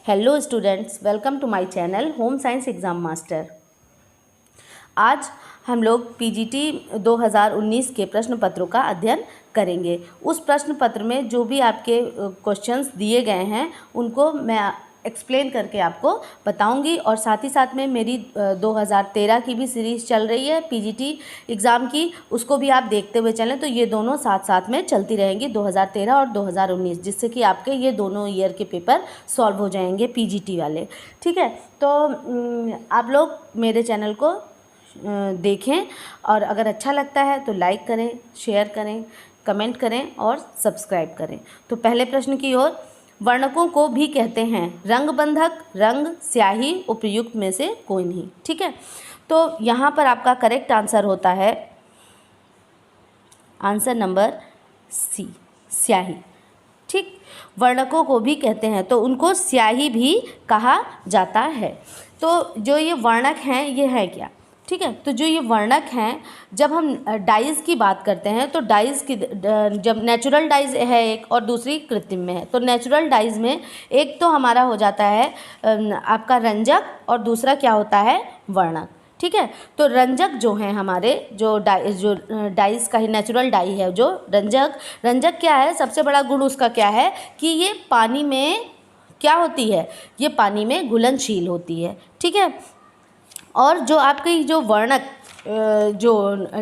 Hello students, welcome to my channel home science exam master. आज हम लोग PGT 2019 के प्रश्न पत्रों का अध्ययन करेंगे। उस प्रश्न पत्र में जो भी आपके क्वेश्चंस दिए गए हैं उनको मैं एक्सप्लेन करके आपको बताऊंगी, और साथ ही साथ में मेरी 2013 की भी सीरीज़ चल रही है पीजीटी एग्ज़ाम की, उसको भी आप देखते हुए चलें। तो ये दोनों साथ साथ में चलती रहेंगी, 2013 और 2019, जिससे कि आपके ये दोनों ईयर के पेपर सॉल्व हो जाएंगे पीजीटी वाले। ठीक है, तो आप लोग मेरे चैनल को देखें, और अगर अच्छा लगता है तो लाइक करें, शेयर करें, कमेंट करें और सब्सक्राइब करें। तो पहले प्रश्न की ओर, वर्णकों को भी कहते हैं रंगबंधक, रंग, स्याही, उपर्युक्त में से कोई नहीं। ठीक है, तो यहाँ पर आपका करेक्ट आंसर होता है आंसर नंबर सी, स्याही। ठीक, वर्णकों को भी कहते हैं तो उनको स्याही भी कहा जाता है। तो जो ये वर्णक हैं ये है क्या? ठीक है, तो जो ये वर्णक हैं, जब हम डाइज़ की बात करते हैं तो डाइज़ की जब नेचुरल डाइज़ है एक और दूसरी कृत्रिम में है, तो नेचुरल डाइज़ में एक तो हमारा हो जाता है आपका रंजक, और दूसरा क्या होता है? वर्णक। ठीक है, तो रंजक जो हैं हमारे, जो डाइज़ का ही नेचुरल डाई है, जो रंजक क्या है? सबसे बड़ा गुण उसका क्या है कि ये पानी में क्या होती है? ये पानी में घुलनशील होती है। ठीक है, और जो आपकी जो वर्णक, जो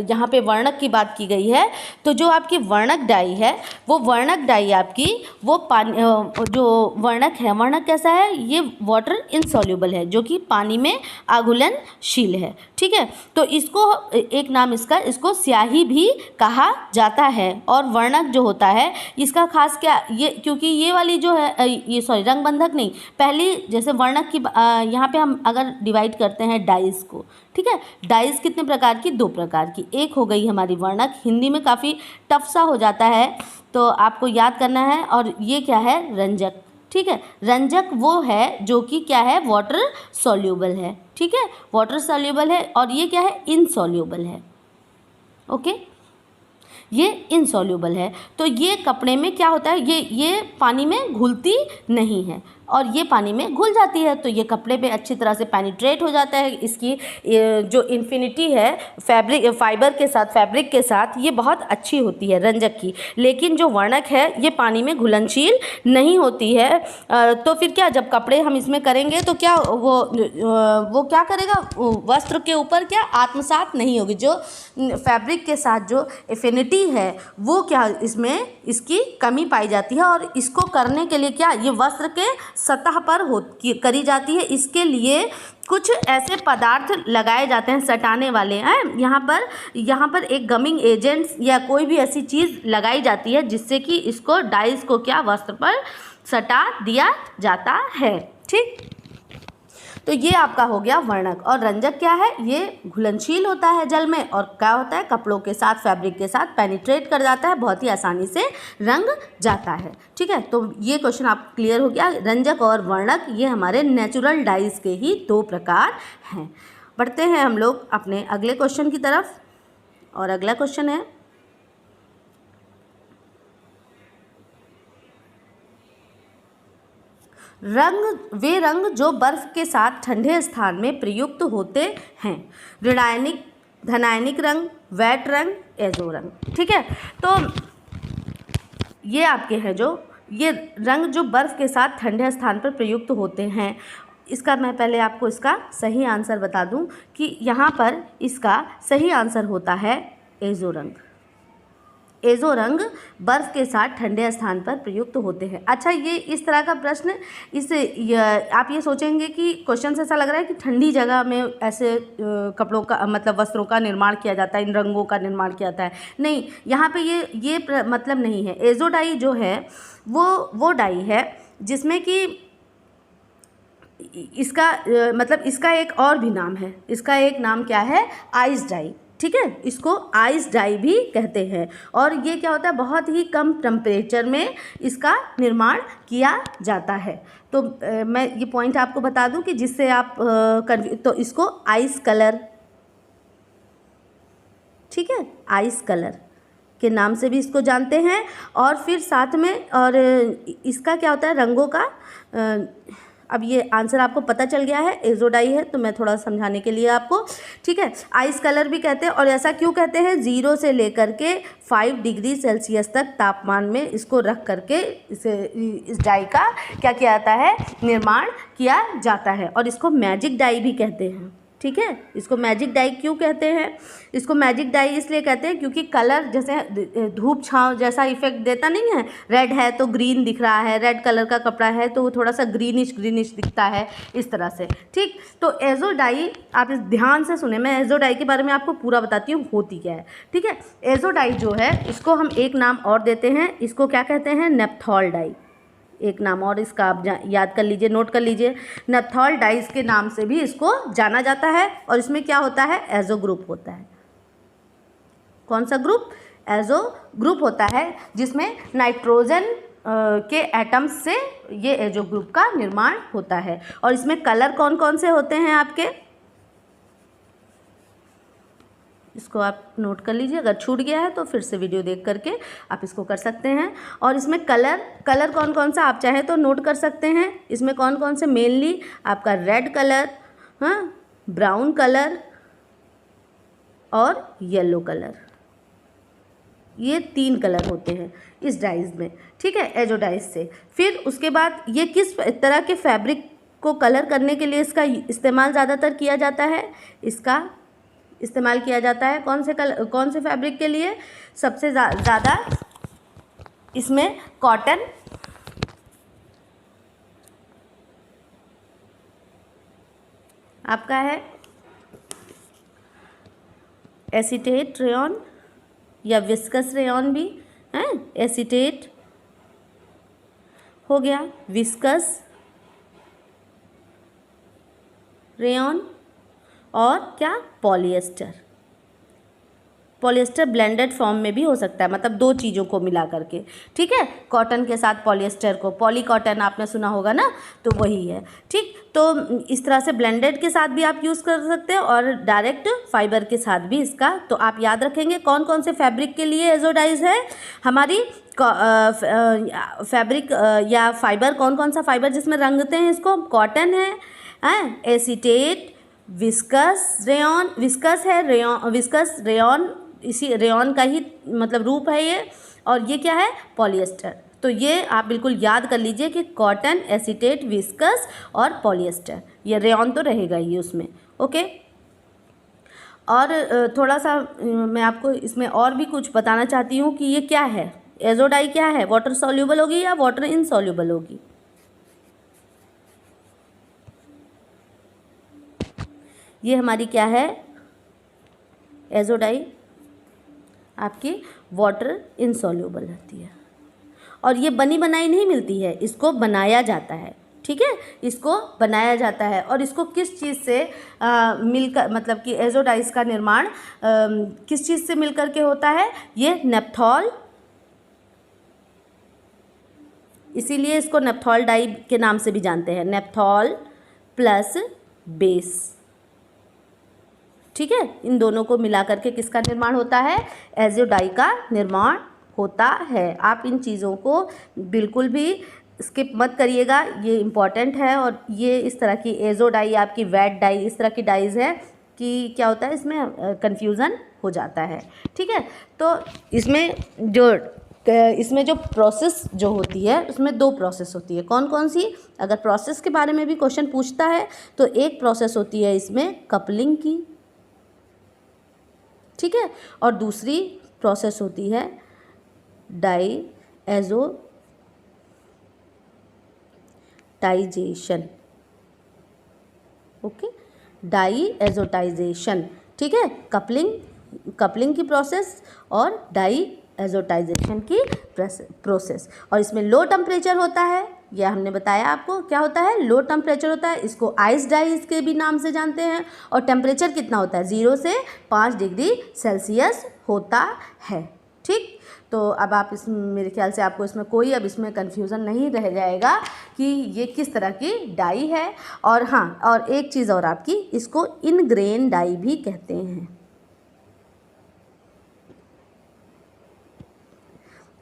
यहाँ पे वर्णक की बात की गई है, तो जो आपकी वर्णक डाई है वो वर्णक डाई आपकी वो पानी, जो वर्णक है, वर्णक कैसा है? ये वाटर इनसॉल्युबल है, जो कि पानी में अघुलनशील है। ठीक है, तो इसको एक नाम इसको स्याही भी कहा जाता है। और वर्णक जो होता है इसका खास क्या, ये क्योंकि ये वाली जो है ये सॉरी रंगबंधक नहीं, पहली जैसे वर्णक की यहाँ पे हम अगर डिवाइड करते हैं डाइज़ को, ठीक है, डाइज़ कितने प्रकार की? 2 प्रकार की। एक हो गई हमारी वर्णक, हिंदी में काफ़ी टफ सा हो जाता है तो आपको याद करना है। और ये क्या है? रंजक। ठीक है, रंजक वो है जो कि क्या है? वाटर सॉल्यूबल है। ठीक है, वाटर सॉल्यूबल है, और ये क्या है? इनसॉल्यूबल है। ओके, ये इनसॉल्यूबल है, तो ये कपड़े में क्या होता है? ये पानी में घुलती नहीं है, और ये पानी में घुल जाती है, तो ये कपड़े पे अच्छी तरह से पेनिट्रेट हो जाता है। इसकी जो इन्फिनिटी है फाइबर के साथ, फैब्रिक के साथ, ये बहुत अच्छी होती है रंजक की। लेकिन जो वर्णक है ये पानी में घुलनशील नहीं होती है। तो फिर क्या, जब कपड़े हम इसमें करेंगे तो क्या वो क्या करेगा? वस्त्र के ऊपर क्या आत्मसात नहीं होगी। जो फैब्रिक के साथ जो एफिनिटी है वो क्या, इसमें इसकी कमी पाई जाती है, और इसको करने के लिए क्या, ये वस्त्र के सतह पर करी जाती है। इसके लिए कुछ ऐसे पदार्थ लगाए जाते हैं सटाने वाले हैं, यहाँ पर एक गमिंग एजेंट्स या कोई भी ऐसी चीज़ लगाई जाती है जिससे कि इसको डाइज़ को क्या, वस्त्र पर सटा दिया जाता है। ठीक, तो ये आपका हो गया वर्णक। और रंजक क्या है? ये घुलनशील होता है जल में, और क्या होता है? कपड़ों के साथ, फैब्रिक के साथ पेनिट्रेट कर जाता है, बहुत ही आसानी से रंग जाता है। ठीक है, तो ये क्वेश्चन आप क्लियर हो गया। रंजक और वर्णक ये हमारे नेचुरल डाइज के ही 2 प्रकार हैं। बढ़ते हैं हम लोग अपने अगले क्वेश्चन की तरफ, और अगला क्वेश्चन है, वे रंग जो बर्फ के साथ ठंडे स्थान में प्रयुक्त होते हैं। ऋणायनिक, धनायनिक रंग, वैट रंग, एजो रंग। ठीक है, तो ये आपके हैं जो ये रंग जो बर्फ के साथ ठंडे स्थान पर प्रयुक्त होते हैं। इसका मैं पहले आपको इसका सही आंसर बता दूं कि यहाँ पर इसका सही आंसर होता है एजो रंग। एजो रंग बर्फ़ के साथ ठंडे स्थान पर प्रयुक्त होते हैं। अच्छा, ये इस तरह का प्रश्न, आप ये सोचेंगे कि क्वेश्चन से ऐसा लग रहा है कि ठंडी जगह में ऐसे कपड़ों का मतलब वस्त्रों का निर्माण किया जाता है, इन रंगों का निर्माण किया जाता है। नहीं, यहाँ पे ये मतलब नहीं है। एजो डाई जो है वो डाई है जिसमें कि इसका मतलब इसका एक और भी नाम है। इसका एक नाम क्या है? आइस डाई। ठीक है, इसको आइस डाई भी कहते हैं। और ये क्या होता है? बहुत ही कम टेम्परेचर में इसका निर्माण किया जाता है। तो मैं ये पॉइंट आपको बता दूं कि जिससे आप तो इसको आइस कलर, ठीक है, आइस कलर के नाम से भी इसको जानते हैं। और फिर साथ में और इसका क्या होता है? रंगों का अब ये आंसर आपको पता चल गया है, एजो डाई है, तो मैं थोड़ा समझाने के लिए आपको, ठीक है। आइस कलर भी कहते हैं, और ऐसा क्यों कहते हैं, 0 से लेकर के 5 डिग्री सेल्सियस तक तापमान में इसको रख करके इस डाई का क्या किया जाता है, निर्माण किया जाता है। और इसको मैजिक डाई भी कहते हैं, ठीक है। इसको मैजिक डाई क्यों कहते हैं, इसको मैजिक डाई इसलिए कहते हैं क्योंकि कलर जैसे धूप छांव जैसा इफेक्ट देता नहीं है, रेड है तो ग्रीन दिख रहा है, रेड कलर का कपड़ा है तो वो थोड़ा सा ग्रीनिश दिखता है, इस तरह से, ठीक। तो एजो डाई आप इस ध्यान से सुने, मैं एजो डाई के बारे में आपको पूरा बताती हूँ होती क्या है, ठीक है। एजो डाई जो है इसको हम एक नाम और देते हैं, इसको क्या कहते हैं, नेप्थॉल डाई। एक नाम और इसका आप याद कर लीजिए, नोट कर लीजिए, नेप्थॉल डाइज के नाम से भी इसको जाना जाता है। और इसमें क्या होता है, एजो ग्रुप होता है। कौन सा ग्रुप, एजो ग्रुप होता है, जिसमें नाइट्रोजन के एटम्स से ये एजो ग्रुप का निर्माण होता है। और इसमें कलर कौन कौन से होते हैं आपके, इसको आप नोट कर लीजिए, अगर छूट गया है तो फिर से वीडियो देख करके आप इसको कर सकते हैं। और इसमें कलर कौन कौन सा आप चाहे तो नोट कर सकते हैं। इसमें कौन कौन से, मेनली आपका रेड कलर, हाँ, ब्राउन कलर और येलो कलर, ये 3 कलर होते हैं इस डाइज में, ठीक है, एजो डाइज से। फिर उसके बाद ये किस तरह के फैब्रिक को कलर करने के लिए इसका इस्तेमाल ज़्यादातर किया जाता है, इसका इस्तेमाल किया जाता है कौन से फैब्रिक के लिए, सबसे ज़्यादा इसमें कॉटन, आपका है एसीटेट रेयॉन या विस्कस रेयॉन भी है, एसीटेट हो गया, विस्कस रेयॉन, और क्या, पॉलिएस्टर। पॉलिएस्टर ब्लेंडेड फॉर्म में भी हो सकता है, मतलब 2 चीज़ों को मिला करके, ठीक है, कॉटन के साथ पॉलिएस्टर को, पॉली कॉटन आपने सुना होगा ना, तो वही है, ठीक। तो इस तरह से ब्लेंडेड के साथ भी आप यूज़ कर सकते हैं और डायरेक्ट फाइबर के साथ भी इसका। तो आप याद रखेंगे कौन कौन से फैब्रिक के लिए एजो डाइज है हमारी, फैब्रिक या फाइबर, कौन कौन सा फाइबर जिसमें रंगते हैं इसको, कॉटन है, एसीटेट, विस्कस रेयॉन, विस्कस है रेयॉन, विस्कस रेयॉन, इसी रेयॉन का ही मतलब रूप है ये, और ये क्या है, पॉलिएस्टर। तो ये आप बिल्कुल याद कर लीजिए कि कॉटन, एसीटेट, विस्कस और पॉलिएस्टर, ये रेयॉन तो रहेगा ही उसमें, ओके। और थोड़ा सा मैं आपको इसमें और भी कुछ बताना चाहती हूँ कि ये क्या है, एजो डाई क्या है, वाटर सॉल्यूबल होगी या वाटर इनसॉल्यूबल होगी। ये हमारी क्या है, एजो डाई आपकी वाटर इनसॉल्यूबल रहती है, और ये बनी बनाई नहीं मिलती है, इसको बनाया जाता है, ठीक है, इसको बनाया जाता है। और इसको किस चीज़ से मिलकर, मतलब कि एजो डाइज का निर्माण किस चीज़ से मिलकर के होता है, ये नेप्थॉल, इसीलिए इसको नेप्थॉल डाई के नाम से भी जानते हैं, नेप्थॉल प्लस बेस, ठीक है। इन दोनों को मिला करके किसका निर्माण होता है, एजो डाई का निर्माण होता है। आप इन चीज़ों को बिल्कुल भी स्किप मत करिएगा, ये इम्पॉर्टेंट है। और ये इस तरह की एजो डाई, आपकी वेट डाई, इस तरह की डाइज़ है कि क्या होता है, इसमें कन्फ्यूज़न हो जाता है, ठीक है। तो इसमें जो प्रोसेस जो होती है, उसमें 2 प्रोसेस होती है, कौन कौन सी, अगर प्रोसेस के बारे में भी क्वेश्चन पूछता है तो एक प्रोसेस होती है इसमें कपलिंग की, ठीक है, और दूसरी प्रोसेस होती है डाईएजोटाइजेशन, ओके, डाईएजोटाइजेशन, ठीक है, कपलिंग की प्रोसेस और डाईएजोटाइजेशन की प्रोसेस। और इसमें लो टेम्परेचर होता है, यह हमने बताया आपको क्या होता है, लो टेम्परेचर होता है, इसको आइस डाइज के भी नाम से जानते हैं। और टेम्परेचर कितना होता है, 0 से 5 डिग्री सेल्सियस होता है, ठीक। तो अब आप मेरे ख्याल से आपको इसमें कोई अब इसमें कन्फ्यूज़न नहीं रह जाएगा कि ये किस तरह की डाई है। और हाँ, और एक चीज़ और आपकी, इसको इनग्रेन डाई भी कहते हैं।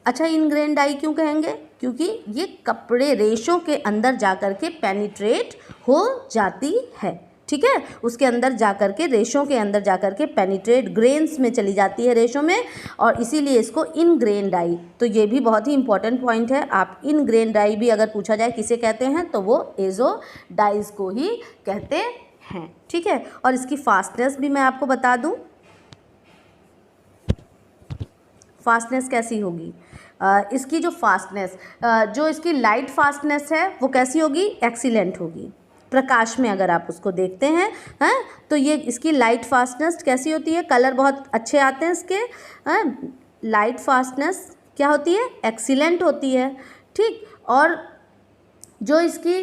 अच्छा, इनग्रेन डाई क्यों कहेंगे, क्योंकि ये कपड़े रेशों के अंदर जा कर के पेनिट्रेट हो जाती है, ठीक है, उसके अंदर जा कर के, रेशों के अंदर जा कर के पेनिट्रेट, ग्रेन्स में चली जाती है रेशों में, और इसीलिए इसको इन ग्रेन डाई। तो ये भी बहुत ही इंपॉर्टेंट पॉइंट है। आप इन ग्रेन डाई भी अगर पूछा जाए किसे कहते हैं तो वो एजो डाइज को ही कहते हैं, ठीक है। और इसकी फास्टनेस भी मैं आपको बता दूं, फास्टनेस कैसी होगी। इसकी जो फास्टनेस, जो इसकी लाइट फास्टनेस है वो कैसी होगी, एक्सीलेंट होगी। प्रकाश में अगर आप उसको देखते हैं तो ये इसकी लाइट फास्टनेस कैसी होती है, कलर बहुत अच्छे आते हैं इसके, लाइट फास्टनेस क्या होती है, एक्सीलेंट होती है, ठीक। और जो इसकी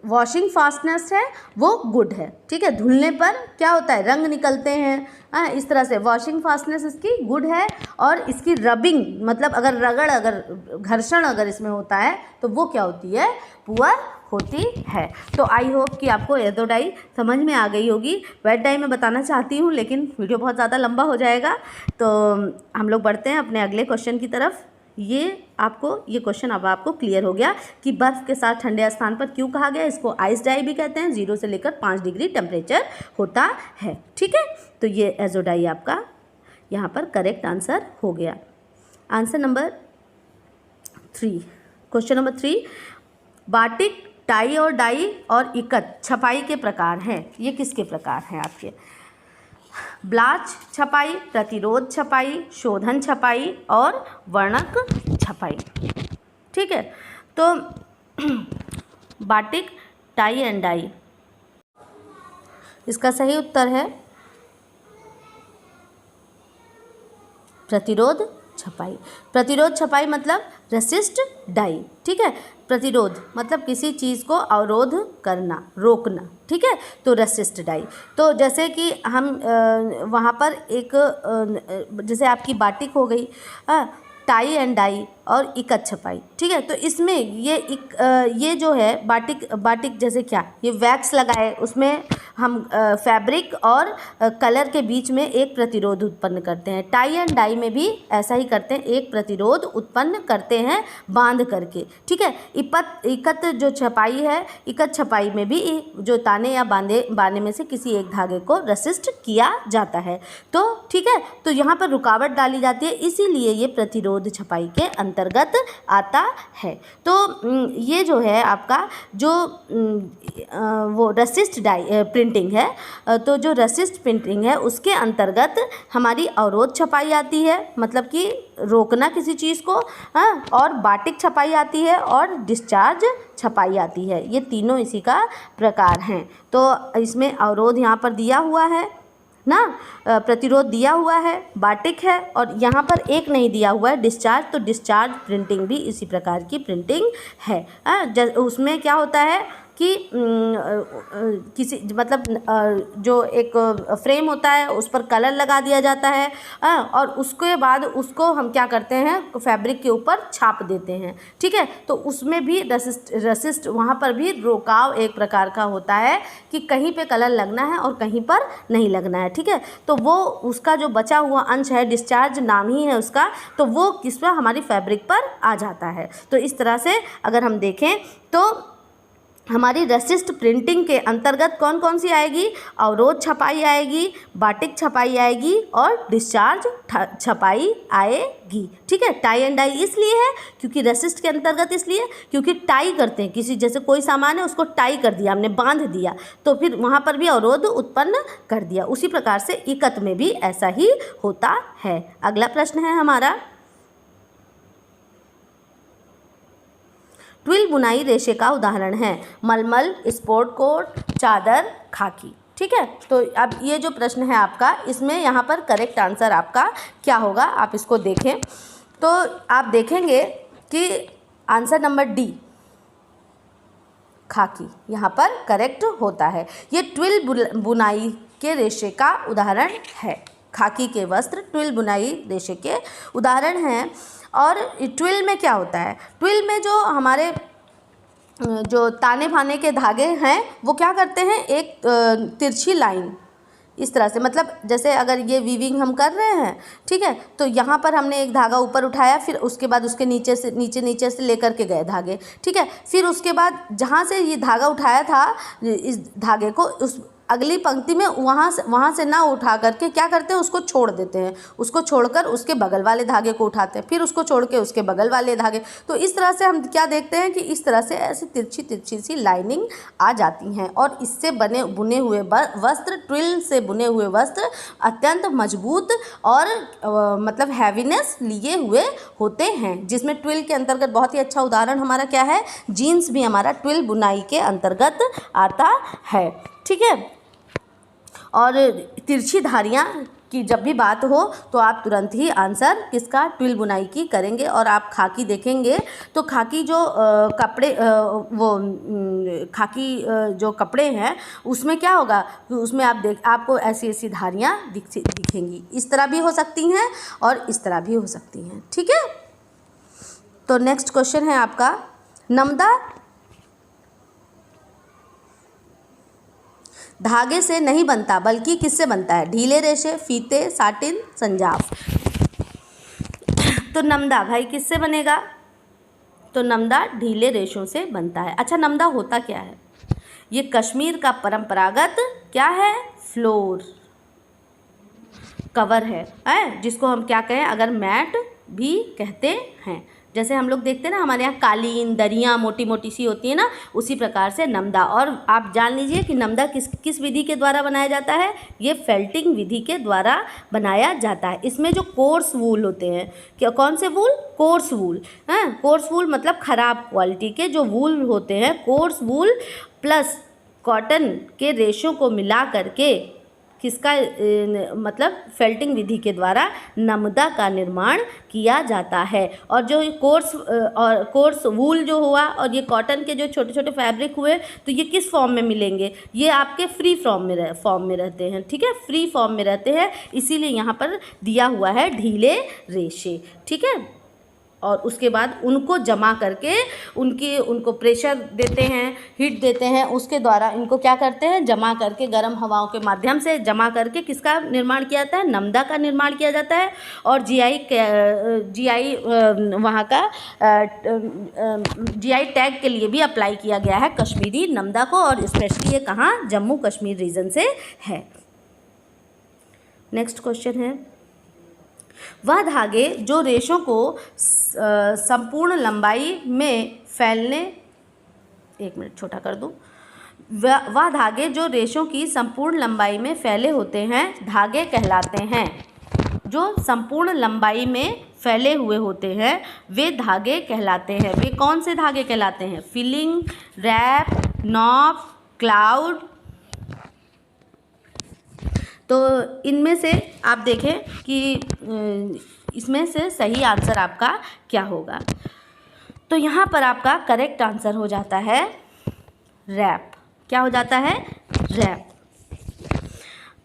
वॉशिंग फास्टनेस है वो गुड है, ठीक है। धुलने पर क्या होता है, रंग निकलते हैं, इस तरह से वॉशिंग फास्टनेस इसकी गुड है। और इसकी रबिंग मतलब अगर रगड़, अगर घर्षण अगर इसमें होता है तो वो क्या होती है, पुअर होती है। तो आई होप कि आपको एजो डाई समझ में आ गई होगी। वेट डाई मैं बताना चाहती हूँ लेकिन वीडियो बहुत ज़्यादा लंबा हो जाएगा, तो हम लोग बढ़ते हैं अपने अगले क्वेश्चन की तरफ। ये क्वेश्चन अब आपको क्लियर हो गया कि बर्फ़ के साथ ठंडे स्थान पर क्यों कहा गया। इसको आइस डाई भी कहते हैं। 0 से लेकर 5 डिग्री टेम्परेचर होता है, ठीक है। तो ये एजो डाई आपका यहाँ पर करेक्ट आंसर हो गया। Answer number 3, question number 3, batik, tie और डाई और इकत छपाई के प्रकार हैं। ये किसके प्रकार हैं आपके, ब्लाच छपाई, प्रतिरोध छपाई, शोधन छपाई और वर्णक छपाई, ठीक है। तो बाटिक, टाई एंड डाई, इसका सही उत्तर है प्रतिरोध छपाई। प्रतिरोध छपाई मतलब रेसिस्ट डाई, ठीक है। प्रतिरोध मतलब किसी चीज़ को अवरोध करना, रोकना, ठीक है, तो रेसिस्ट डाई। तो जैसे कि हम वहाँ पर एक जैसे आपकी बाटिक हो गई, टाई एंड डाई और इकत छपाई, ठीक है। तो इसमें ये जो है बाटिक जैसे क्या, ये वैक्स लगाए, उसमें हम फैब्रिक और कलर के बीच में एक प्रतिरोध उत्पन्न करते हैं। टाई एंड डाई में भी ऐसा ही करते हैं, एक प्रतिरोध उत्पन्न करते हैं बांध करके, ठीक है। इकत जो छपाई है, इकत छपाई में भी जो ताने या बांधे में से किसी एक धागे को रेसिस्ट किया जाता है, तो ठीक है। तो यहाँ पर रुकावट डाली जाती है, इसीलिए ये प्रतिरोध छपाई के अंतर्गत आता है। तो ये जो है आपका जो वो रेसिस्ट डाई प्रिंटिंग है, तो जो रेसिस्ट प्रिंटिंग है उसके अंतर्गत हमारी अवरोध छपाई आती है, मतलब कि रोकना किसी चीज़ को, और बाटिक छपाई आती है और डिस्चार्ज छपाई आती है। ये तीनों इसी का प्रकार हैं। तो इसमें अवरोध यहाँ पर दिया हुआ है ना, प्रतिरोध दिया हुआ है, बाटिक है, और यहाँ पर एक नहीं दिया हुआ है, डिस्चार्ज। तो डिस्चार्ज प्रिंटिंग भी इसी प्रकार की प्रिंटिंग है। उसमें क्या होता है कि किसी मतलब जो एक फ्रेम होता है उस पर कलर लगा दिया जाता है, और उसके बाद उसको हम क्या करते हैं, फैब्रिक के ऊपर छाप देते हैं, ठीक है। तो उसमें भी रेसिस्ट वहाँ पर भी रोकाव एक प्रकार का होता है कि कहीं पे कलर लगना है और कहीं पर नहीं लगना है, ठीक है। तो वो उसका जो बचा हुआ अंश है, डिस्चार्ज नाम ही है उसका, तो वो किस पर, हमारी फैब्रिक पर आ जाता है। तो इस तरह से अगर हम देखें तो हमारी रेसिस्ट प्रिंटिंग के अंतर्गत कौन कौन सी आएगी, अवरोध छपाई आएगी, बाटिक छपाई आएगी और डिस्चार्ज छपाई आएगी, ठीक है। टाई एंड डाई इसलिए है क्योंकि रेसिस्ट के अंतर्गत, इसलिए क्योंकि टाई करते हैं किसी, जैसे कोई सामान है उसको टाई कर दिया हमने, बांध दिया, तो फिर वहाँ पर भी अवरोध उत्पन्न कर दिया। उसी प्रकार से इकत में भी ऐसा ही होता है। अगला प्रश्न है हमारा, ट्विल बुनाई रेशे का उदाहरण है, मलमल, स्पोर्ट कोट, चादर, खाकी, ठीक है। तो अब ये जो प्रश्न है आपका, इसमें यहाँ पर करेक्ट आंसर आपका क्या होगा, आप इसको देखें तो आप देखेंगे कि आंसर नंबर डी, खाकी, यहाँ पर करेक्ट होता है। ये ट्विल बुनाई के रेशे का उदाहरण है। खाकी के वस्त्र ट्विल बुनाई रेशे के उदाहरण हैं। और ट्विल में क्या होता है, ट्विल में जो हमारे जो ताने भाने के धागे हैं वो क्या करते हैं, एक तिरछी लाइन, इस तरह से, मतलब जैसे अगर ये वीविंग हम कर रहे हैं, ठीक है, तो यहाँ पर हमने एक धागा ऊपर उठाया, फिर उसके बाद उसके नीचे से लेकर के गए धागे, ठीक है, फिर उसके बाद जहाँ से ये धागा उठाया था इस धागे को उस अगली पंक्ति में वहाँ से ना उठा करके क्या करते हैं, उसको छोड़ देते हैं, उसको छोड़कर उसके बगल वाले धागे को उठाते हैं, फिर उसको छोड़ के उसके बगल वाले धागे। तो इस तरह से हम क्या देखते हैं कि इस तरह से ऐसी तिरछी सी लाइनिंग आ जाती हैं और इससे बुने हुए वस्त्र, ट्विल से बुने हुए वस्त्र अत्यंत मजबूत और मतलब हैवीनेस लिए हुए होते हैं, जिसमें ट्विल के अंतर्गत बहुत ही अच्छा उदाहरण हमारा क्या है, जीन्स भी हमारा ट्विल बुनाई के अंतर्गत आता है, ठीक है। और तिरछी धारियाँ की जब भी बात हो तो आप तुरंत ही आंसर किसका, ट्विल बुनाई की करेंगे। और आप खाकी देखेंगे तो खाकी जो कपड़े खाकी जो कपड़े हैं उसमें क्या होगा, उसमें आपको ऐसी धारियाँ दिखेंगी, इस तरह भी हो सकती हैं और इस तरह भी हो सकती हैं, ठीक है। तो नेक्स्ट क्वेश्चन है आपका, नमदा धागे से नहीं बनता बल्कि किससे बनता है, ढीले रेशे, फीते, साटिन, संजाव। तो नमदा भाई किससे बनेगा, तो नमदा ढीले रेशों से बनता है। अच्छा, नमदा होता क्या है, ये कश्मीर का परंपरागत क्या है, फ्लोर कवर है, जिसको हम क्या कहें, अगर मैट भी कहते हैं। जैसे हम लोग देखते हैं ना हमारे यहाँ कालीन, दरियाँ मोटी मोटी सी होती है ना, उसी प्रकार से नमदा। और आप जान लीजिए कि नमदा किस विधि के द्वारा बनाया जाता है, ये फेल्टिंग विधि के द्वारा बनाया जाता है। इसमें जो कोर्स वूल होते हैं, क्या कौन से वूल, कोर्स वूल, कोर्स वूल मतलब ख़राब क्वालिटी के जो वूल होते हैं, कोर्स वूल प्लस कॉटन के रेशों को मिला करके किसका मतलब फेल्टिंग विधि के द्वारा नमदा का निर्माण किया जाता है। और जो कोर्स वूल जो हुआ और ये कॉटन के जो छोटे छोटे फैब्रिक हुए, तो ये किस फॉर्म में मिलेंगे, ये आपके फ्री फॉर्म में रहते हैं, ठीक है, फ्री फॉर्म में रहते हैं, इसीलिए यहाँ पर दिया हुआ है ढीले रेशे, ठीक है। और उसके बाद उनको जमा करके उनको प्रेशर देते हैं, हीट देते हैं, उसके द्वारा इनको क्या करते हैं, जमा करके गर्म हवाओं के माध्यम से जमा करके किसका निर्माण किया जाता है, नमदा का निर्माण किया जाता है। और जीआई वहाँ का जीआई टैग के लिए भी अप्लाई किया गया है कश्मीरी नमदा को, और स्पेशली ये कहाँ, जम्मू कश्मीर रीजन से है। नेक्स्ट क्वेश्चन है, वह धागे जो रेशों को संपूर्ण लंबाई में फैलने, एक मिनट छोटा कर दूं, वह धागे जो रेशों की संपूर्ण लंबाई में फैले होते हैं धागे कहलाते हैं। जो संपूर्ण लंबाई में फैले हुए होते हैं वे धागे कहलाते हैं। वे कौन से धागे कहलाते हैं, फिलिंग, रैप, नॉफ, क्लाउड। तो इनमें से आप देखें कि इसमें से सही आंसर आपका क्या होगा। तो यहाँ पर आपका करेक्ट आंसर हो जाता है रैप। क्या हो जाता है, रैप।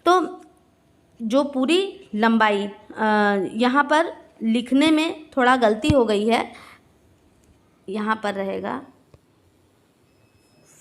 तो जो पूरी लंबाई, यहाँ पर लिखने में थोड़ा गलती हो गई है, यहाँ पर रहेगा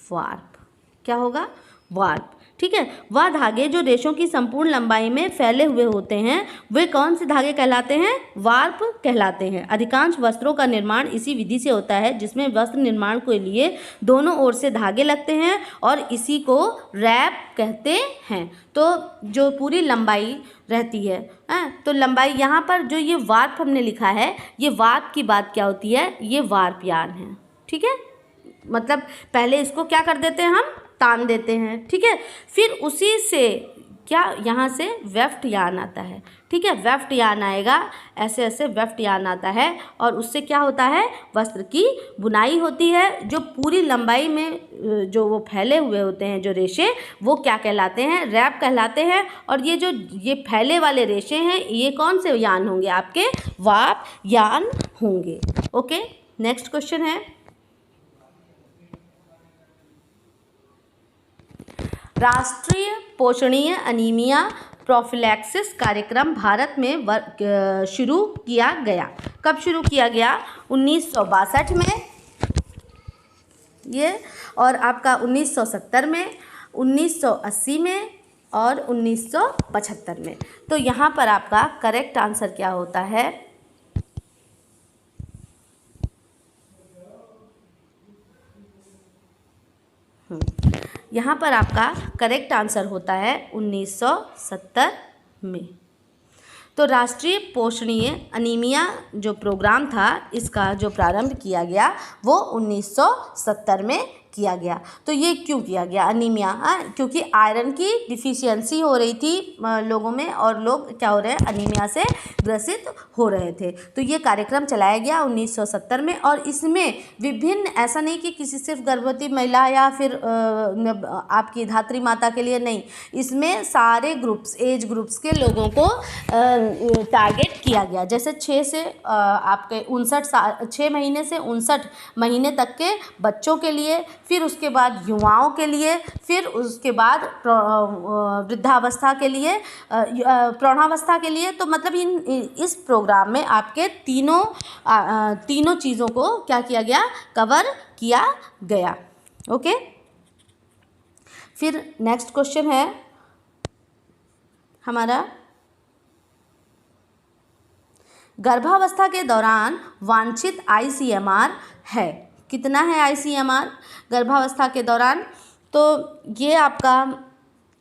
वार्प। क्या होगा, वार्प, ठीक है। वह धागे जो रेशों की संपूर्ण लंबाई में फैले हुए होते हैं वे कौन से धागे कहलाते हैं, वार्प कहलाते हैं। अधिकांश वस्त्रों का निर्माण इसी विधि से होता है जिसमें वस्त्र निर्माण के लिए दोनों ओर से धागे लगते हैं और इसी को रैप कहते हैं। तो जो पूरी लंबाई रहती है, तो लंबाई यहाँ पर जो ये वार्प हमने लिखा है, ये वार्प की बात क्या होती है, ये वार्प यान है, ठीक है। मतलब पहले इसको क्या कर देते हैं, हम तान देते हैं, ठीक है। फिर उसी से क्या, यहाँ से वेफ्ट यान आता है, ठीक है। वेफ्ट यान आएगा, ऐसे ऐसे वेफ्ट यान आता है और उससे क्या होता है, वस्त्र की बुनाई होती है। जो पूरी लंबाई में जो वो फैले हुए होते हैं जो रेशे, वो क्या कहलाते हैं, रैप कहलाते हैं। और ये फैले वाले रेशे हैं, ये कौन से यान होंगे, आपके वार्प यान होंगे। ओके, नेक्स्ट क्वेश्चन है, राष्ट्रीय पोषणीय अनीमिया प्रोफिलैक्सिस कार्यक्रम भारत में शुरू किया गया। कब शुरू किया गया, 1962 में ये, और आपका 1970 में, 1980 में और 1975 में। तो यहाँ पर आपका करेक्ट आंसर क्या होता है? यहाँ पर आपका करेक्ट आंसर होता है 1970 में। तो राष्ट्रीय पोषणीय अनीमिया जो प्रोग्राम था, इसका जो प्रारंभ किया गया वो 1970 में किया गया। तो ये क्यों किया गया अनीमिया? क्योंकि आयरन की डिफिशियंसी हो रही थी लोगों में, और लोग क्या हो रहे हैं, अनीमिया से ग्रसित हो रहे थे। तो ये कार्यक्रम चलाया गया 1970 में, और इसमें विभिन्न, ऐसा नहीं कि किसी सिर्फ गर्भवती महिला या फिर आपकी धात्री माता के लिए नहीं, इसमें सारे ग्रुप्स, एज ग्रुप्स के लोगों को टारगेट किया गया। जैसे 6 से आपके 6 महीने से 59 महीने तक के बच्चों के लिए, फिर उसके बाद युवाओं के लिए, फिर उसके बाद वृद्धावस्था के लिए, प्रौढ़ावस्था के लिए। तो मतलब इस प्रोग्राम में आपके तीनों चीज़ों को क्या किया गया, कवर किया गया। ओके, फिर नेक्स्ट क्वेश्चन है हमारा, गर्भावस्था के दौरान वांछित ICMR है। कितना है ICMR गर्भावस्था के दौरान? तो ये आपका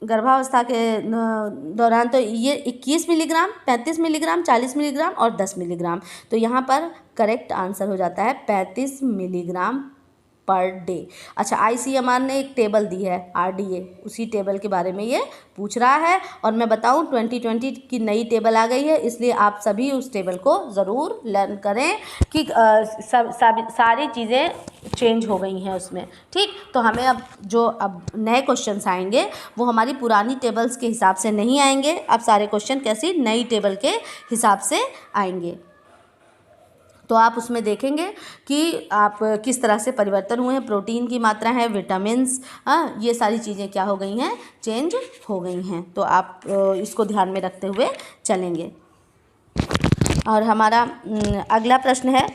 गर्भावस्था के दौरान तो ये 21 मिलीग्राम, 35 मिलीग्राम, 40 मिलीग्राम और 10 मिलीग्राम। तो यहाँ पर करेक्ट आंसर हो जाता है 35 मिलीग्राम पर डे। अच्छा, ICMR ने एक टेबल दी है, RDA, उसी टेबल के बारे में ये पूछ रहा है। और मैं बताऊं 2020 की नई टेबल आ गई है, इसलिए आप सभी उस टेबल को ज़रूर लर्न करें कि सारी चीज़ें चेंज हो गई हैं उसमें। ठीक, तो हमें अब नए क्वेश्चंस आएंगे वो हमारी पुरानी टेबल्स के हिसाब से नहीं आएंगे। अब सारे क्वेश्चन कैसी नई टेबल के हिसाब से आएंगे। तो आप उसमें देखेंगे कि आप किस तरह से परिवर्तन हुए हैं, प्रोटीन की मात्रा है, विटामिन्स, ये सारी चीज़ें क्या हो गई हैं, चेंज हो गई हैं। तो आप इसको ध्यान में रखते हुए चलेंगे। और हमारा अगला प्रश्न है,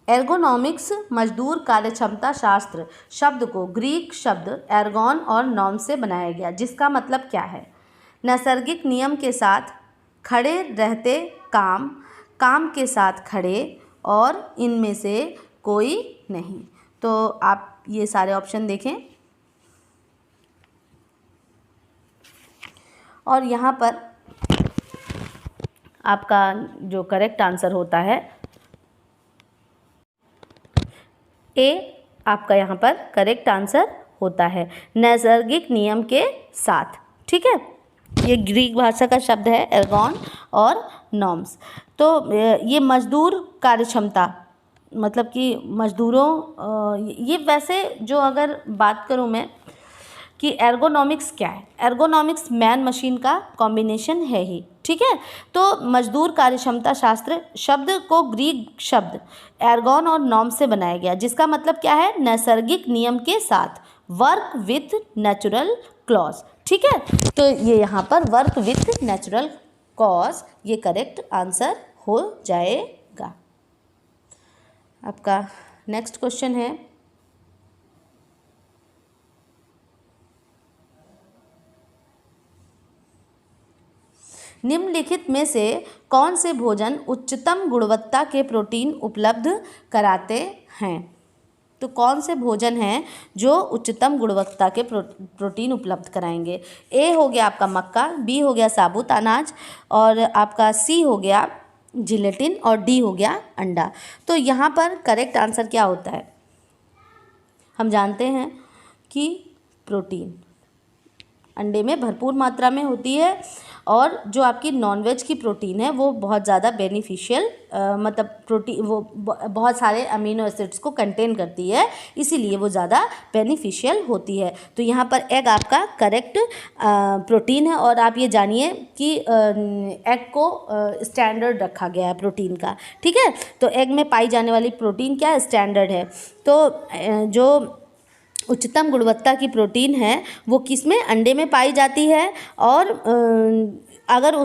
एर्गोनॉमिक्स मजदूर कार्यक्षमता शास्त्र शब्द को ग्रीक शब्द एर्गोन और नॉम से बनाया गया, जिसका मतलब क्या है? नैसर्गिक नियम के साथ खड़े रहते काम, काम के साथ खड़े, और इनमें से कोई नहीं। तो आप ये सारे ऑप्शन देखें, और यहाँ पर आपका जो करेक्ट आंसर होता है ए, आपका यहाँ पर करेक्ट आंसर होता है नैसर्गिक नियम के साथ। ठीक है, ये ग्रीक भाषा का शब्द है एर्गोन और नॉर्म्स। तो ये मजदूर कार्यक्षमता, मतलब कि मजदूरों, ये वैसे जो अगर बात करूँ मैं कि एर्गोनॉमिक्स क्या है, एर्गोनॉमिक्स मैन मशीन का कॉम्बिनेशन है ही। ठीक है, तो मजदूर कार्यक्षमता शास्त्र शब्द को ग्रीक शब्द एर्गोन और नॉर्म से बनाया गया, जिसका मतलब क्या है, नैसर्गिक नियम के साथ, वर्क विथ नेचुरल क्लॉज। ठीक है, तो ये यहाँ पर वर्क विथ नेचुरल कॉज ये करेक्ट आंसर हो जाएगा। आपका नेक्स्ट क्वेश्चन है, निम्नलिखित में से कौन से भोजन उच्चतम गुणवत्ता के प्रोटीन उपलब्ध कराते हैं? तो कौन से भोजन हैं जो उच्चतम गुणवत्ता के प्रोटीन उपलब्ध कराएंगे? ए हो गया आपका मक्का, बी हो गया साबुत अनाज, और आपका सी हो गया जिलेटिन, और डी हो गया अंडा। तो यहाँ पर करेक्ट आंसर क्या होता है? हम जानते हैं कि प्रोटीन अंडे में भरपूर मात्रा में होती है, और जो आपकी नॉनवेज की प्रोटीन है वो बहुत ज़्यादा बेनिफिशियल, मतलब प्रोटीन वो बहुत सारे अमीनो एसिड्स को कंटेन करती है, इसीलिए वो ज़्यादा बेनिफिशियल होती है। तो यहाँ पर एग आपका करेक्ट प्रोटीन है, और आप ये जानिए कि एग को स्टैंडर्ड रखा गया है प्रोटीन का। ठीक है, तो एग में पाई जाने वाली प्रोटीन क्या है, स्टैंडर्ड है। तो जो उच्चतम गुणवत्ता की प्रोटीन है वो किसमें, अंडे में पाई जाती है। और अगर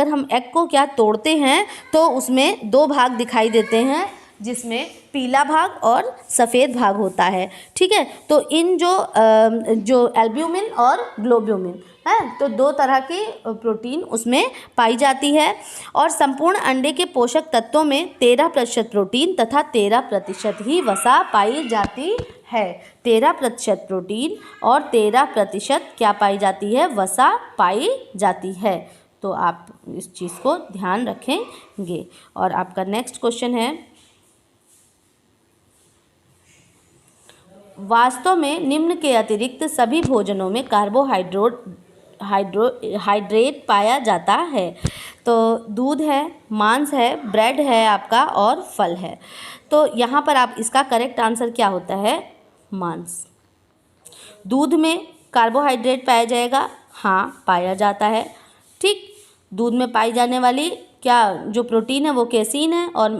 हम एग को क्या तोड़ते हैं तो उसमें दो भाग दिखाई देते हैं, जिसमें पीला भाग और सफ़ेद भाग होता है। ठीक है, तो इन जो एल्ब्यूमिन और ग्लोब्यूमिन है, तो दो तरह की प्रोटीन उसमें पाई जाती है। और संपूर्ण अंडे के पोषक तत्वों में 13% प्रोटीन तथा 13% ही वसा पाई जाती है। 13% प्रोटीन और 13% क्या पाई जाती है, वसा पाई जाती है। तो आप इस चीज़ को ध्यान रखेंगे। और आपका नेक्स्ट क्वेश्चन है, वास्तव में निम्न के अतिरिक्त सभी भोजनों में हाइड्रेट पाया जाता है। तो दूध है, मांस है, ब्रेड है आपका, और फल है। तो यहाँ पर आप इसका करेक्ट आंसर क्या होता है, मांस। दूध में कार्बोहाइड्रेट पाया जाएगा, हाँ पाया जाता है। ठीक, दूध में पाई जाने वाली क्या जो प्रोटीन है वो केसीन है, और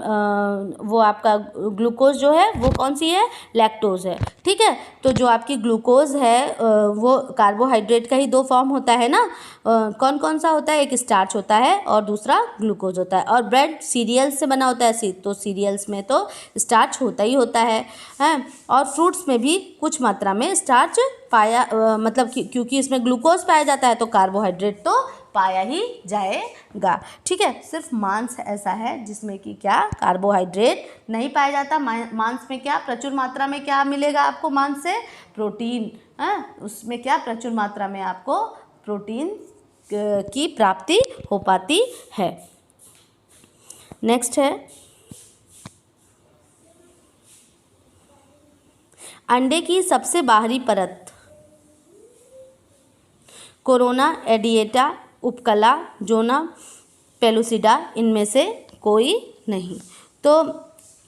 वो आपका ग्लूकोज जो है वो कौन सी है, लैक्टोज है। ठीक है, तो जो आपकी ग्लूकोज है वो कार्बोहाइड्रेट का ही दो फॉर्म होता है ना, कौन कौन सा होता है, एक स्टार्च होता है और दूसरा ग्लूकोज होता है। और ब्रेड सीरियल्स से बना होता है, तो सीरियल्स में तो स्टार्च होता ही होता है। और फ्रूट्स में भी कुछ मात्रा में स्टार्च पाया, मतलब क्योंकि इसमें ग्लूकोज पाया जाता है तो कार्बोहाइड्रेट तो पाया ही जाएगा। ठीक है, सिर्फ मांस ऐसा है जिसमें कि क्या कार्बोहाइड्रेट नहीं पाया जाता। मांस में क्या प्रचुर मात्रा में क्या मिलेगा आपको, मांस से प्रोटीन, उसमें क्या प्रचुर मात्रा में आपको प्रोटीन की प्राप्ति हो पाती है। नेक्स्ट है, अंडे की सबसे बाहरी परत कोरोना, एडिएटा, उपकला, जोना, पेलुसिडा, इनमें से कोई नहीं। तो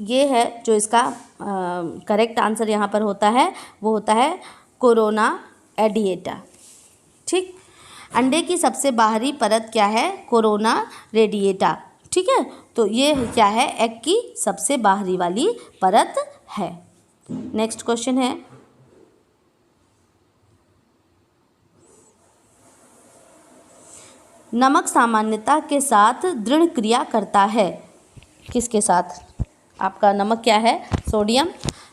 ये है जो इसका करेक्ट आंसर यहाँ पर होता है, वो होता है कोरोना एडिएटा। ठीक, अंडे की सबसे बाहरी परत क्या है, कोरोना रेडिएटा। ठीक है, तो ये क्या है, एग की सबसे बाहरी वाली परत है। नेक्स्ट क्वेश्चन है, नमक सामान्यता के साथ दृढ़ क्रिया करता है, किसके साथ, आपका नमक क्या है, सोडियम।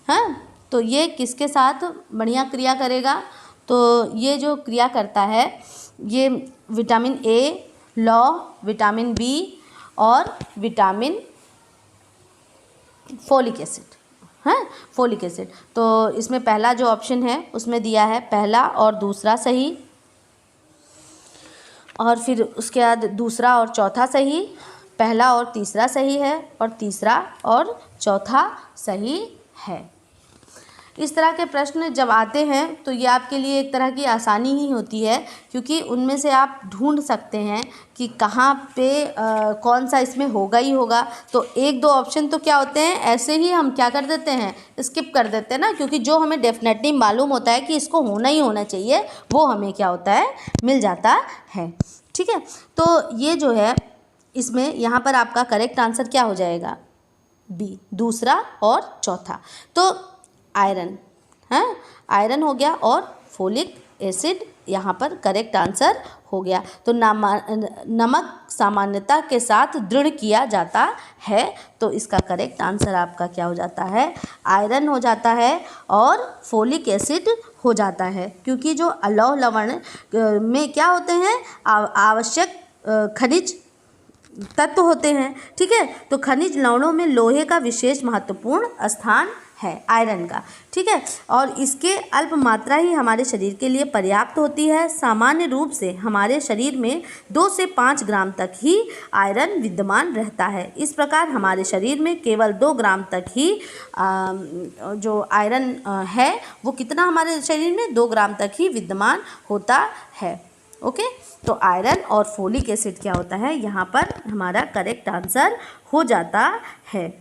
हाँ, तो ये किसके साथ बढ़िया क्रिया करेगा, तो ये जो क्रिया करता है ये विटामिन ए, लौ, विटामिन बी और विटामिन फोलिक एसिड। हाँ, फोलिक एसिड। तो इसमें पहला जो ऑप्शन है उसमें दिया है पहला और दूसरा सही, और फिर उसके बाद दूसरा और चौथा सही, पहला और तीसरा सही है, और तीसरा और चौथा सही है। इस तरह के प्रश्न जब आते हैं तो ये आपके लिए एक तरह की आसानी ही होती है, क्योंकि उनमें से आप ढूंढ सकते हैं कि कहाँ पे कौन सा इसमें होगा ही होगा। तो एक दो ऑप्शन तो क्या होते हैं, ऐसे ही हम क्या कर देते हैं, स्किप कर देते हैं ना, क्योंकि जो हमें डेफिनेटली मालूम होता है कि इसको होना ही होना चाहिए वो हमें क्या होता है, मिल जाता है। ठीक है, तो ये जो है इसमें यहाँ पर आपका करेक्ट आंसर क्या हो जाएगा, बी, दूसरा और चौथा। तो आयरन, हाँ आयरन हो गया, और फोलिक एसिड यहाँ पर करेक्ट आंसर हो गया। तो नमक सामान्यता के साथ दृढ़ किया जाता है, तो इसका करेक्ट आंसर आपका क्या हो जाता है, आयरन हो जाता है और फोलिक एसिड हो जाता है। क्योंकि जो अलौह लवण में क्या होते हैं, आवश्यक खनिज तत्व होते हैं। ठीक है, तो खनिज लवणों में लोहे का विशेष महत्वपूर्ण स्थान है, आयरन का। ठीक है, और इसके अल्प मात्रा ही हमारे शरीर के लिए पर्याप्त होती है। सामान्य रूप से हमारे शरीर में 2 से 5 ग्राम तक ही आयरन विद्यमान रहता है। इस प्रकार हमारे शरीर में केवल 2 ग्राम तक ही जो आयरन है वो कितना हमारे शरीर में 2 ग्राम तक ही विद्यमान होता है। ओके, तो आयरन और फोलिक एसिड क्या होता है, यहाँ पर हमारा करेक्ट आंसर हो जाता है।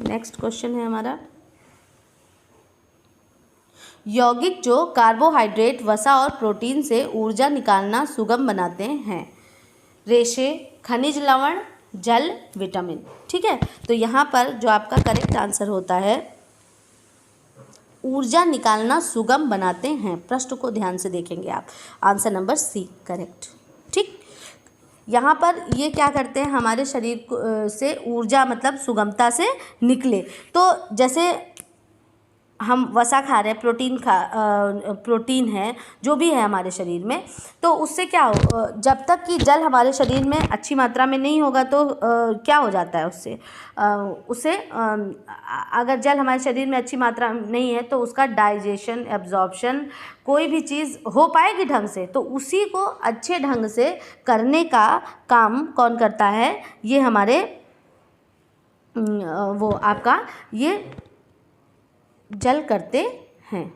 नेक्स्ट क्वेश्चन है हमारा, यौगिक जो कार्बोहाइड्रेट, वसा और प्रोटीन से ऊर्जा निकालना सुगम बनाते हैं। रेशे, खनिज लवण, जल, विटामिन। ठीक है, तो यहाँ पर जो आपका करेक्ट आंसर होता है, ऊर्जा निकालना सुगम बनाते हैं। प्रश्न को ध्यान से देखेंगे आप, आंसर नंबर सी करेक्ट। ठीक, यहाँ पर ये क्या करते हैं, हमारे शरीर से ऊर्जा मतलब सुगमता से निकले। तो जैसे हम वसा खा रहे हैं, प्रोटीन है जो भी है हमारे शरीर में, तो उससे क्या हो, जब तक कि जल हमारे शरीर में अच्छी मात्रा में नहीं होगा तो क्या हो जाता है उससे अगर जल हमारे शरीर में अच्छी मात्रा में नहीं है तो उसका डाइजेशन, एब्जॉर्प्शन, कोई भी चीज़ हो पाएगी ढंग से, तो उसी को अच्छे ढंग से करने का काम कौन करता है, ये हमारे वो आपका ये जल करते हैं।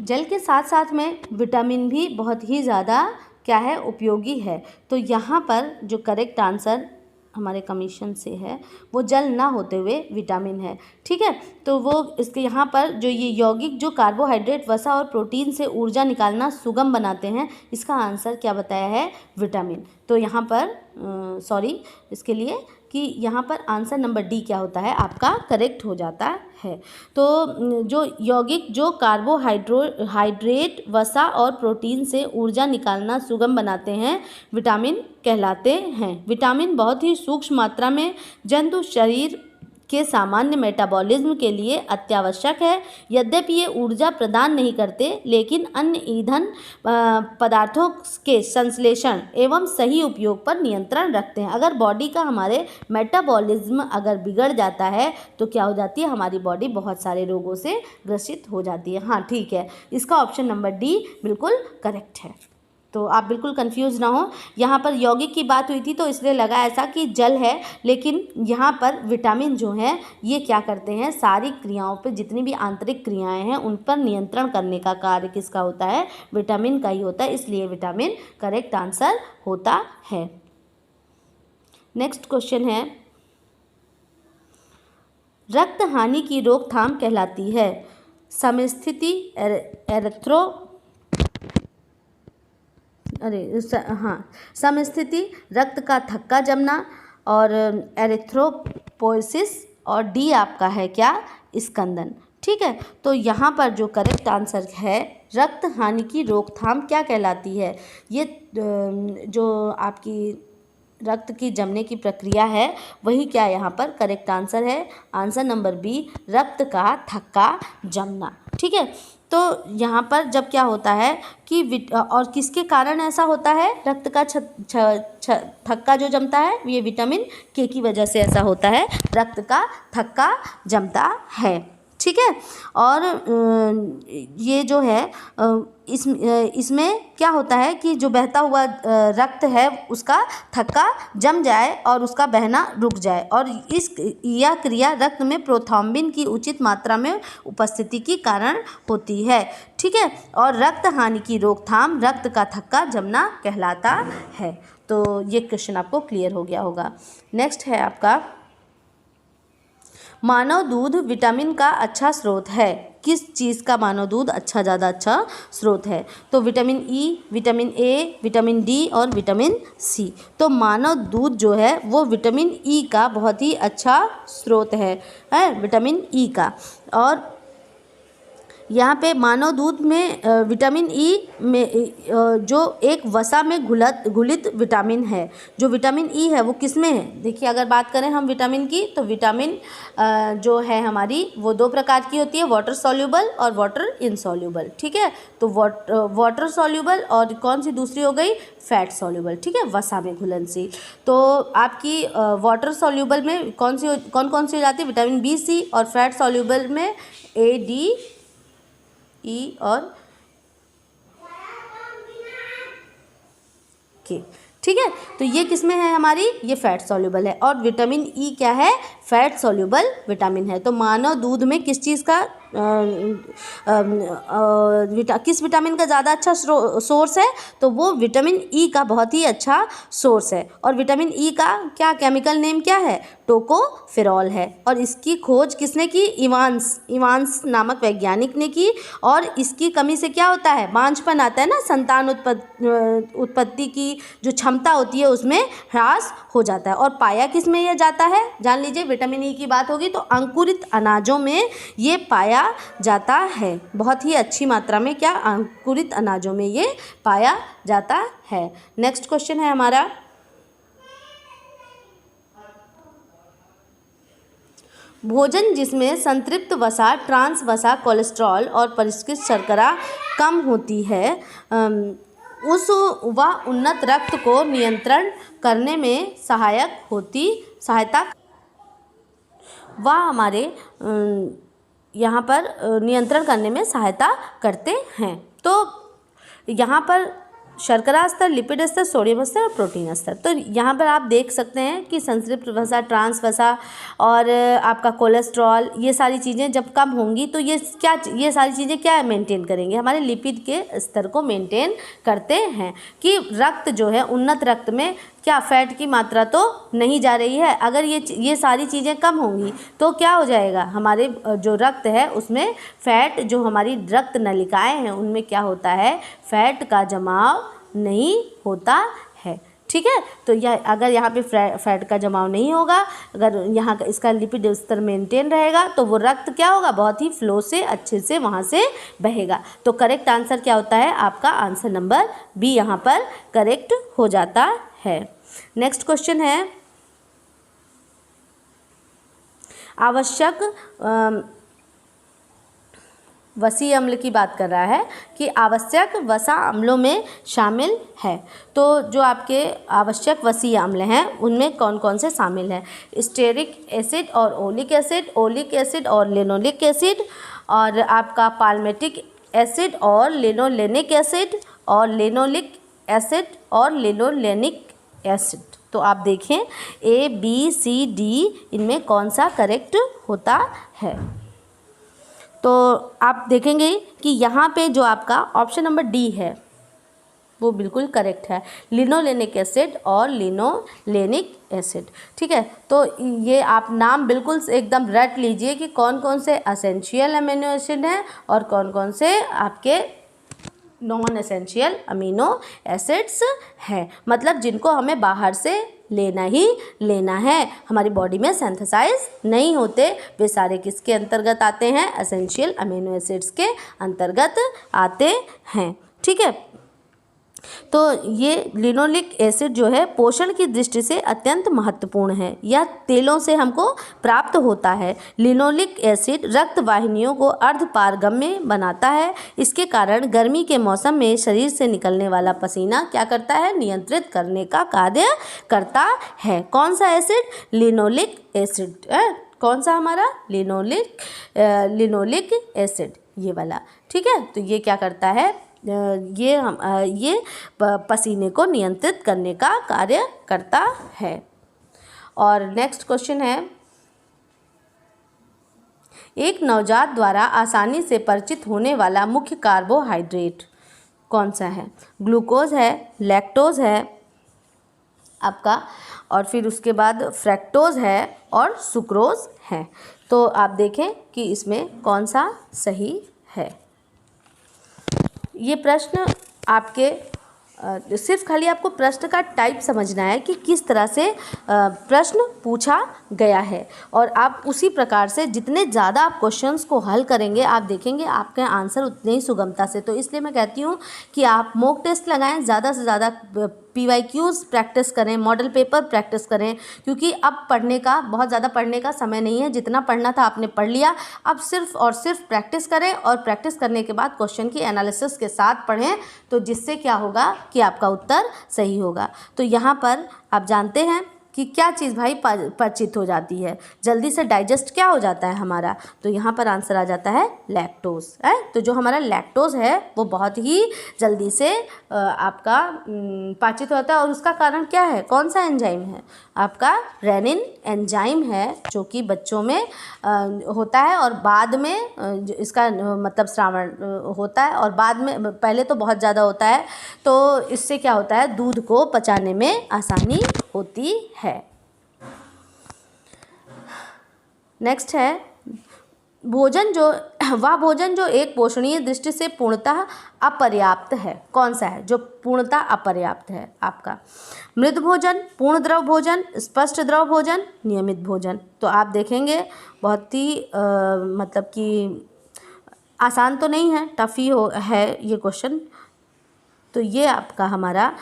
जल के साथ साथ में विटामिन भी बहुत ही ज़्यादा क्या है, उपयोगी है। तो यहाँ पर जो करेक्ट आंसर हमारे कमीशन से है वो जल ना होते हुए विटामिन है। ठीक है, तो वो इसके यहाँ पर जो ये यौगिक जो कार्बोहाइड्रेट, वसा और प्रोटीन से ऊर्जा निकालना सुगम बनाते हैं, इसका आंसर क्या बताया है, विटामिन। तो यहाँ पर सॉरी इसके लिए कि यहाँ पर आंसर नंबर डी क्या होता है आपका करेक्ट हो जाता है। तो जो यौगिक जो कार्बोहाइड्रेट, वसा और प्रोटीन से ऊर्जा निकालना सुगम बनाते हैं, विटामिन कहलाते हैं। विटामिन बहुत ही सूक्ष्म मात्रा में जंतु शरीर के सामान्य मेटाबॉलिज्म के लिए अत्यावश्यक है। यद्यपि ये ऊर्जा प्रदान नहीं करते, लेकिन अन्य ईंधन पदार्थों के संश्लेषण एवं सही उपयोग पर नियंत्रण रखते हैं। अगर बॉडी का हमारे मेटाबॉलिज्म अगर बिगड़ जाता है तो क्या हो जाती है, हमारी बॉडी बहुत सारे रोगों से ग्रसित हो जाती है। हाँ ठीक है, इसका ऑप्शन नंबर डी बिल्कुल करेक्ट है। तो आप बिल्कुल कंफ्यूज ना हो, यहाँ पर यौगिक की बात हुई थी तो इसलिए लगा ऐसा कि जल है, लेकिन यहाँ पर विटामिन जो है ये क्या करते हैं, सारी क्रियाओं पे, जितनी भी आंतरिक क्रियाएं हैं उन पर नियंत्रण करने का कार्य किसका होता है, विटामिन का ही होता है। इसलिए विटामिन करेक्ट आंसर होता है। नेक्स्ट क्वेश्चन है, रक्त हानि की रोकथाम कहलाती है समस्थिति, समस्थिति, रक्त का थक्का जमना और एरिथ्रोपोइसिस, और डी आपका है क्या, स्कंदन। ठीक है, तो यहाँ पर जो करेक्ट आंसर है, रक्त हानि की रोकथाम क्या कहलाती है, ये जो आपकी रक्त की जमने की प्रक्रिया है वही क्या यहाँ पर करेक्ट आंसर है, आंसर नंबर बी, रक्त का थक्का जमना। ठीक है, तो यहाँ पर जब क्या होता है कि और किसके कारण ऐसा होता है, रक्त का थक्का जो जमता है ये विटामिन के की वजह से ऐसा होता है, रक्त का थक्का जमता है। ठीक है, और ये जो है इसमें क्या होता है कि जो बहता हुआ रक्त है उसका थक्का जम जाए और उसका बहना रुक जाए, और यह क्रिया रक्त में प्रोथ्रोम्बिन की उचित मात्रा में उपस्थिति के कारण होती है। ठीक है, और रक्त हानि की रोकथाम रक्त का थक्का जमना कहलाता है। तो ये क्वेश्चन आपको क्लियर हो गया होगा। नेक्स्ट है आपका, मानव दूध विटामिन का अच्छा स्रोत है। किस चीज़ का मानव दूध ज़्यादा अच्छा स्रोत है, तो vitamin E, vitamin A, vitamin D और विटामिन सी। तो मानव दूध जो है वो विटामिन ई का बहुत ही अच्छा स्रोत है विटामिन ई का। और यहाँ पे मानव दूध में विटामिन ई में जो एक वसा में घुलित विटामिन है, जो विटामिन ई है वो किस में है, देखिए अगर बात करें हम विटामिन की, तो विटामिन जो है हमारी वो दो प्रकार की होती है, वाटर सॉल्यूबल और वाटर इनसॉल्यूबल। ठीक है, तो वाटर सॉल्यूबल और कौन सी दूसरी हो गई, फैट सॉल्यूबल। ठीक है, वसा में घुलनशील। तो आपकी वाटर सॉल्यूबल में कौन कौन सी हो जाती है, विटामिन बी, सी, और फैट सॉल्यूबल में ए, डी, ई और के। ठीक है, तो ये किस में है हमारी, ये फैट सॉल्यूबल है, और विटामिन ई क्या है, फैट सॉल्युबल विटामिन है। तो मानव दूध में किस चीज़ का किस विटामिन का ज़्यादा अच्छा सोर्स है? तो वो विटामिन ई का बहुत ही अच्छा सोर्स है। और विटामिन ई का क्या केमिकल नेम क्या है? टोकोफेरॉल है। और इसकी खोज किसने की? इवांस नामक वैज्ञानिक ने की। और इसकी कमी से क्या होता है? बांझपन आता है ना, संतान उत्पत्ति की जो क्षमता होती है उसमें ह्रास हो जाता है। और पाया किस में यह जाता है? जान लीजिए, विटामिन ई की बात होगी तो अंकुरित अनाजों में ये पाया जाता है। बहुत ही अच्छी मात्रा में क्या? अंकुरित अनाजों में ये पाया जाता है। नेक्स्ट क्वेश्चन है हमारा, भोजन जिसमें संतृप्त वसा, ट्रांस वसा, कोलेस्ट्रॉल और परिष्कृत शर्करा कम होती है वह उन्नत रक्त को नियंत्रण करने में सहायता वह हमारे यहाँ पर नियंत्रण करने में सहायता करते हैं। तो यहाँ पर शर्करा स्तर, लिपिड स्तर, सोडियम स्तर और प्रोटीन स्तर। तो यहाँ पर आप देख सकते हैं कि संतृप्त वसा, ट्रांस वसा और आपका कोलेस्ट्रॉल, ये सारी चीज़ें जब कम होंगी तो ये सारी चीज़ें क्या मेंटेन करेंगे? हमारे लिपिड के स्तर को मेंटेन करते हैं कि रक्त जो है, उन्नत रक्त में क्या फैट की मात्रा तो नहीं जा रही है। अगर ये सारी चीज़ें कम होंगी तो क्या हो जाएगा? हमारे जो रक्त है उसमें फैट, जो हमारी रक्त नलिकाएं हैं उनमें क्या होता है? फैट का जमाव नहीं होता है। ठीक है, तो अगर यहाँ पे फैट का जमाव नहीं होगा, अगर यहाँ का इसका लिपिड स्तर मेंटेन रहेगा तो वो रक्त क्या होगा? बहुत ही फ्लो से अच्छे से वहाँ से बहेगा। तो करेक्ट आंसर क्या होता है? आपका आंसर नंबर बी यहाँ पर करेक्ट हो जाता है। नेक्स्ट क्वेश्चन है, आवश्यक वसीय अम्ल की बात कर रहा है कि आवश्यक वसा अम्लों में शामिल है। तो जो आपके आवश्यक वसीय अम्ल हैं उनमें कौन कौन से शामिल हैं? स्टेरिक एसिड और ओलिक एसिड और लिनोलिक एसिड, और आपका पाल्मेटिक एसिड और लिनोलेनिक एसिड, और लिनोलिक एसिड और लिनोलेनिक एसिड। तो आप देखें ए बी सी डी इनमें कौन सा करेक्ट होता है? तो आप देखेंगे कि यहाँ पे जो आपका ऑप्शन नंबर डी है वो बिल्कुल करेक्ट है, लिनोलेनिक एसिड और लिनोलेनिक एसिड। ठीक है, तो ये आप नाम बिल्कुल एकदम रट लीजिए कि कौन कौन से एसेंशियल अमीनो एसिड हैं और कौन कौन से आपके नॉन एसेंशियल अमीनो एसिड्स हैं, मतलब जिनको हमें बाहर से लेना ही लेना है, हमारी बॉडी में सिंथेसाइज नहीं होते, वे सारे किसके अंतर्गत आते हैं? एसेंशियल अमीनो एसिड्स के अंतर्गत आते हैं। ठीक है, तो ये लिनोलिक एसिड जो है पोषण की दृष्टि से अत्यंत महत्वपूर्ण है। यह तेलों से हमको प्राप्त होता है। लिनोलिक एसिड रक्त वाहिनियों को अर्धपारगम्य बनाता है। इसके कारण गर्मी के मौसम में शरीर से निकलने वाला पसीना क्या करता है? नियंत्रित करने का कार्य करता है। कौन सा एसिड? Linoleic acid. कौन सा हमारा? लिनोलिक एसिड, ये वाला। ठीक है, तो ये क्या करता है? ये पसीने को नियंत्रित करने का कार्य करता है। और नेक्स्ट क्वेश्चन है, एक नवजात द्वारा आसानी से परिचित होने वाला मुख्य कार्बोहाइड्रेट कौन सा है? ग्लूकोज है, लैक्टोज है आपका, और फिर उसके बाद फ्रैक्टोज है और सुक्रोज है। तो आप देखें कि इसमें कौन सा सही है। ये प्रश्न आपके सिर्फ खाली आपको प्रश्न का टाइप समझना है कि किस तरह से प्रश्न पूछा गया है, और आप उसी प्रकार से जितने ज़्यादा आप क्वेश्चंस को हल करेंगे आप देखेंगे आपके आंसर उतने ही सुगमता से। तो इसलिए मैं कहती हूँ कि आप मॉक टेस्ट लगाएं, ज़्यादा से ज़्यादा PYQs प्रैक्टिस करें, मॉडल पेपर प्रैक्टिस करें, क्योंकि अब बहुत ज़्यादा पढ़ने का समय नहीं है। जितना पढ़ना था आपने पढ़ लिया, अब सिर्फ और सिर्फ प्रैक्टिस करें, और प्रैक्टिस करने के बाद क्वेश्चन की एनालिसिस के साथ पढ़ें, तो जिससे क्या होगा कि आपका उत्तर सही होगा। तो यहाँ पर आप जानते हैं कि क्या चीज़ भाई पचित हो जाती है, जल्दी से डाइजेस्ट क्या हो जाता है हमारा, तो यहाँ पर आंसर आ जाता है लैक्टोज है। तो जो हमारा लैक्टोज है वो बहुत ही जल्दी से आपका पाचित होता है, और उसका कारण क्या है, कौन सा एंजाइम है, आपका रेनिन एंजाइम है, जो कि बच्चों में होता है और बाद में इसका मतलब श्रावण होता है, और बाद में पहले तो बहुत ज़्यादा होता है, तो इससे क्या होता है, दूध को पचाने में आसानी होती है। नेक्स्ट है भोजन जो एक पोषणीय दृष्टि से पूर्णतः अपर्याप्त है, कौन सा है जो पूर्णतः अपर्याप्त है, आपका मृद भोजन, पूर्ण द्रव भोजन, स्पष्ट द्रव भोजन, नियमित भोजन। तो आप देखेंगे बहुत ही मतलब कि आसान तो नहीं है, टफ ही है ये क्वेश्चन। तो ये आपका हमारा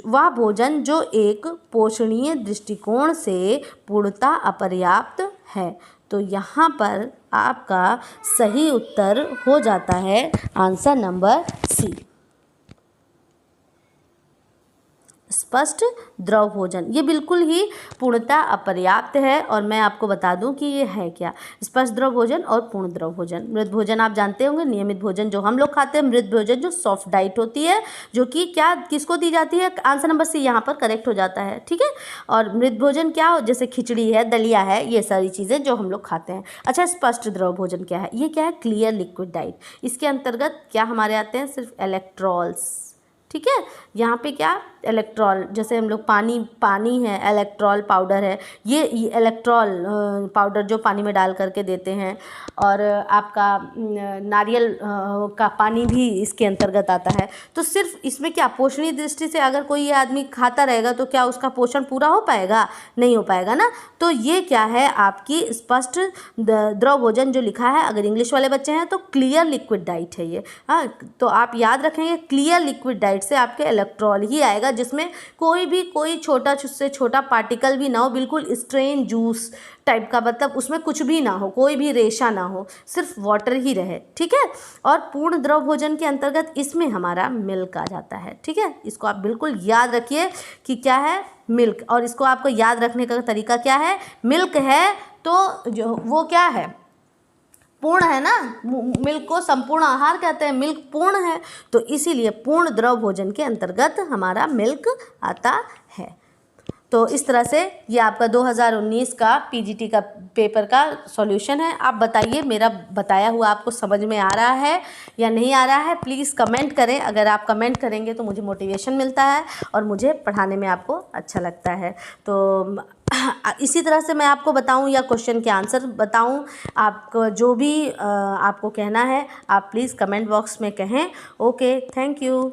वह भोजन जो एक पोषणीय दृष्टिकोण से पूर्णतः अपर्याप्त है। तो यहाँ पर आपका सही उत्तर हो जाता है आंसर नंबर सी, स्पष्ट द्रव भोजन। ये बिल्कुल ही पूर्णतः अपर्याप्त है, और मैं आपको बता दूं कि ये है क्या, स्पष्ट द्रव भोजन और पूर्ण द्रव भोजन। मृत भोजन आप जानते होंगे, नियमित भोजन जो हम लोग खाते हैं, मृत भोजन जो सॉफ्ट डाइट होती है, जो कि क्या किसको दी जाती है, आंसर नंबर सी यहाँ पर करेक्ट हो जाता है, ठीक है। और मृत भोजन क्या हो, जैसे खिचड़ी है, दलिया है, ये सारी चीज़ें जो हम लोग खाते हैं। अच्छा, स्पष्ट द्रव भोजन क्या है, ये क्या है, क्लियर लिक्विड डाइट। इसके अंतर्गत क्या हमारे आते हैं, सिर्फ इलेक्ट्रॉल्स, ठीक है। यहाँ पे क्या, इलेक्ट्रॉल, जैसे हम लोग पानी है, इलेक्ट्रॉल पाउडर है, ये इलेक्ट्रॉल पाउडर जो पानी में डाल करके देते हैं, और आपका नारियल का पानी भी इसके अंतर्गत आता है। तो सिर्फ इसमें क्या, पोषणीय दृष्टि से अगर कोई ये आदमी खाता रहेगा तो क्या उसका पोषण पूरा हो पाएगा, नहीं हो पाएगा ना। तो ये क्या है, आपकी स्पष्ट द्रव भोजन जो लिखा है, अगर इंग्लिश वाले बच्चे हैं तो क्लियर लिक्विड डाइट है ये, हाँ। तो आप याद रखेंगे क्लियर लिक्विड डाइट से आपके इलेक्ट्रॉल ही आएगा, जिसमें कोई छोटा से छोटा पार्टिकल भी ना हो, बिल्कुल स्ट्रेन जूस टाइप का, मतलब उसमें कुछ भी ना हो, कोई भी रेशा ना हो, सिर्फ वाटर ही रहे, ठीक है। और पूर्ण द्रव भोजन के अंतर्गत इसमें हमारा मिल्क आ जाता है, ठीक है। इसको आप बिल्कुल याद रखिए कि क्या है, मिल्क। और इसको आपको याद रखने का तरीका क्या है, मिल्क है तो जो वो क्या है, पूर्ण है ना, मिल्क को संपूर्ण आहार कहते हैं, मिल्क पूर्ण है, तो इसीलिए पूर्ण द्रव भोजन के अंतर्गत हमारा मिल्क आता है। तो इस तरह से ये आपका 2019 का पीजीटी का पेपर का सॉल्यूशन है। आप बताइए मेरा बताया हुआ आपको समझ में आ रहा है या नहीं आ रहा है, प्लीज़ कमेंट करें। अगर आप कमेंट करेंगे तो मुझे मोटिवेशन मिलता है और मुझे पढ़ाने में आपको अच्छा लगता है। तो इसी तरह से मैं आपको बताऊं या क्वेश्चन के आंसर बताऊं, आपको जो भी आपको कहना है आप प्लीज़ कमेंट बॉक्स में कहें। Okay, thank you.